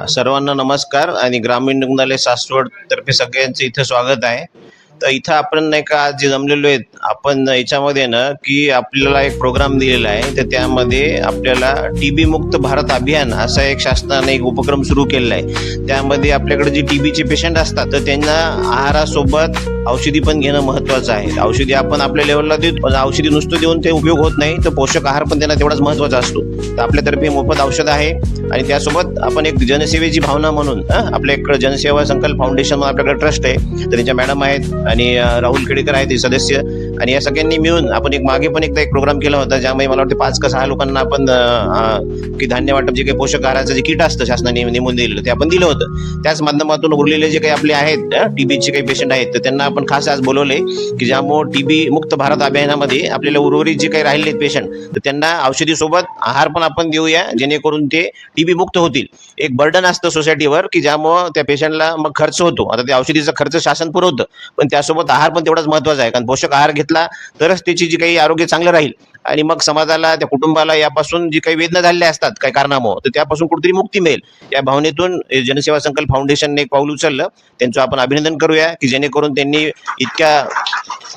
सर्वांना नमस्कार आणि ग्रामीण रुग्णालय सासवड तर्फे सगळ्यांचं इथं स्वागत आहे. तर इथं आपण नाही का आज जे जमलेलो आहेत आपण याच्यामध्ये ना की आपल्याला एक प्रोग्राम दिलेला आहे. तर त्यामध्ये आपल्याला टीबी मुक्त भारत अभियान असा एक शासनाने एक उपक्रम सुरू केलेला आहे. त्यामध्ये आपल्याकडे जे टीबीचे पेशंट असतात तर त्यांना आहारासोबत औषधी पण घेणं महत्त्वाचं आहे. औषधी आपण आपल्या लेवलला देतो, पण औषधी नुसतं देऊन ते उपयोग होत नाही. तर पोषक आहार पण त्यांना तेवढाच महत्त्वाचा असतो. तर आपल्यातर्फे मोफत औषध आहे आणि त्यासोबत आपण एक जनसेवेची भावना म्हणून आपल्याकडे जनसेवा संकल्प फाउंडेशन म्हणून आपल्याकडे ट्रस्ट आहे. तर त्यांच्या मॅडम आहेत आणि राहुल खेडेकर आहेत ते सदस्य, आणि या सगळ्यांनी मिळून आपण एक मागे पण एकदा एक प्रोग्राम केला होता ज्यामध्ये मला वाटतं 5 का 6 लोकांना आपण की धान्य वाटप जे काही पोषक आहाराचं जे किट असतं शासनाने नेमून दिलेलं ते आपण दिलं होतं. त्याच माध्यमातून उरलेले जे काही आपले आहेत टीबीचे काही पेशंट आहेत तर त्यांना आपण खास आज बोलवले की ज्यामुळे टीबी मुक्त भारत अभियानामध्ये आपल्याला उर्वरित जे काही राहिलेत पेशंट तर त्यांना औषधी सोबत आहार पण आपण देऊया जेणेकरून ते टीबी मुक्त होतील. एक बर्डन असतं सोसायटीवर की ज्यामुळं त्या पेशंटला मग खर्च होतो. आता त्या औषधीचा खर्च शासन पुरवतं, पण त्यासोबत आहार पण तेवढाच महत्त्वाचा आहे. कारण पोषक आहार घेतला तरच त्याची जी काही आरोग्य चांगलं राहील आणि मग समाजाला त्या कुटुंबाला यापासून जी काही वेदना झालेल्या असतात काही कारणामुळे तर त्यापासून कुठेतरी मुक्ती मिळेल. या भावनेतून जनसेवा संकल्प फाउंडेशनने एक पाऊल उचललं. त्यांचं आपण अभिनंदन करूया की जेणेकरून त्यांनी इतक्या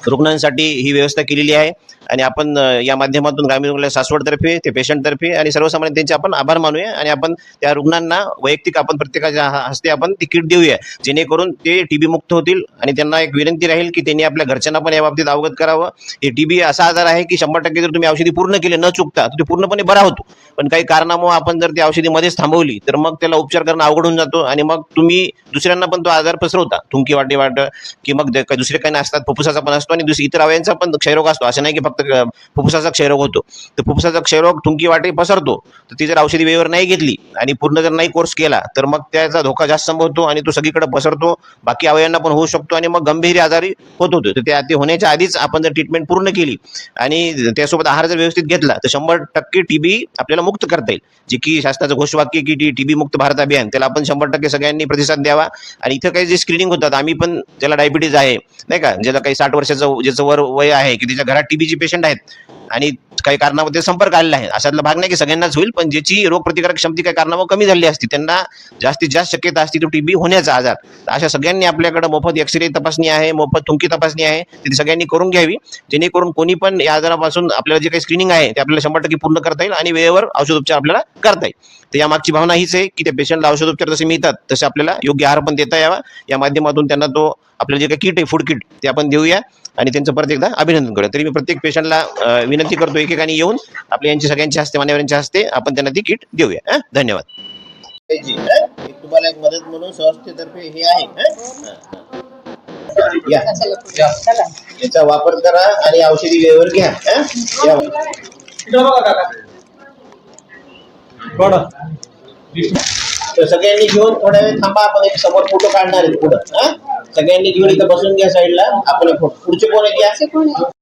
रुग्णांसाठी ही व्यवस्था केलेली आहे. आणि आपण या माध्यमातून ग्रामीण रुग्णालय सासवडतर्फे ते पेशंटतर्फे आणि सर्वसामान्य त्यांचे आपण आभार मानूया आणि आपण त्या रुग्णांना वैयक्तिक आपण प्रत्येकाच्या हस्ते आपण ती किट देऊया जेणेकरून ते टीबी मुक्त होतील. आणि त्यांना एक विनंती राहील की त्यांनी आपल्या घरच्यांना पण या बाबतीत अवगत करावं. हे टीबी असा आजार आहे की 100% जर तुम्ही औषधी पूर्ण केले न चुकता तर ते पूर्णपणे बरा होतो, पण काही कारणामुळे आपण जर ती औषधी मध्येच थांबवली तर मग त्याला उपचार करणं अवघड होऊन जातो आणि मग तुम्ही दुसऱ्यांना पण तो आजार पसरवता. थुंकी वाट की मग दुसरे काही नसतात, फुफ्फुसाचा पण असतो आणि इतर अवयवांचा पण क्षयरोग असतो. असं नाही की फक्त फुफ्फुसाचा क्षयरोग होतो. तर फुफ्फुसाचा क्षयरोग थुंकी वाटे पसरतो. तर ती जर औषधी वेळेवर नाही घेतली आणि पूर्ण जर नाही कोर्स केला तर मग त्याचा धोका जास्त संभवतो आणि तो सगळीकडे पसरतो, बाकी अवयवांना पण होऊ शकतो आणि मग गंभीर आजारी होत होतो. तर ते होण्याच्या आधीच आपण जर ट्रीटमेंट पूर्ण केली आणि त्यासोबत आहार जर व्यवस्थित घेतला तर 100% टीबी आपल्याला मुक्त करता येईल. जे की शासनाचं घोषवाक्य की टीबी मुक्त भारत अभियान त्याला आपण 100% सगळ्यांनी प्रतिसाद द्यावा. आणि इथं काही जे स्क्रीनिंग होतात आम्ही पण ज्याला डायबिटीज आहे नाही का, ज्याला काही 60 वर्षाचं ज्याचं वय आहे की त्याच्या घरात टीबीचे पेशंट आहेत आणि काही कारणामध्ये संपर्क आलेला आहे, अशातला भाग नाही की सगळ्यांनाच होईल, पण ज्याची रोगप्रतिकारक क्षमता काही कारणामुळे कमी झाली असती त्यांना जास्तीत जास्त शक्यता असते तो टीबी होण्याचा आजार. अशा सगळ्यांनी आपल्याकडे मोफत एक्सरे तपासणी आहे, मोफत थुंकी तपासणी आहे, ती सगळ्यांनी करून घ्यावी जेणेकरून कोणी पण या आजारापासून आपल्याला जे काही स्क्रीनिंग आहे ते आपल्याला 100% पूर्ण करता येईल आणि वेळेवर औषधोपचार आपल्याला करता येईल. तर या मागची भावना हीच आहे की त्या पेशंटला औषधोपचार जसे मिळतात तसे आपल्याला योग्य आहार पण देता यावा. या माध्यमातून त्यांना तो आपलं जे काही किट आहे फूड किट ते आपण देऊया आणि त्यांचं परत एकदा अभिनंदन करूया. तरी मी प्रत्येक पेशंटला विनंती करतो एकेकाने येऊन आपल्या यांच्या सगळ्यांच्या हस्ते मान्यवरांच्या हस्ते आपण त्यांना ती किट देऊया. धन्यवाद. तुम्हाला एक मदत म्हणून संस्थेतर्फे हे आहे, याचा वापर करा आणि औषधी वेळेवर घ्या. तर सगळ्यांनी घेऊन थोड्या वेळ थांबा, आपण एक समोर फोटो काढणार आहे पुढं. सगळ्यांनी घेऊन इथं बसून घ्या साईडला. आपण पुढचे कोण आहे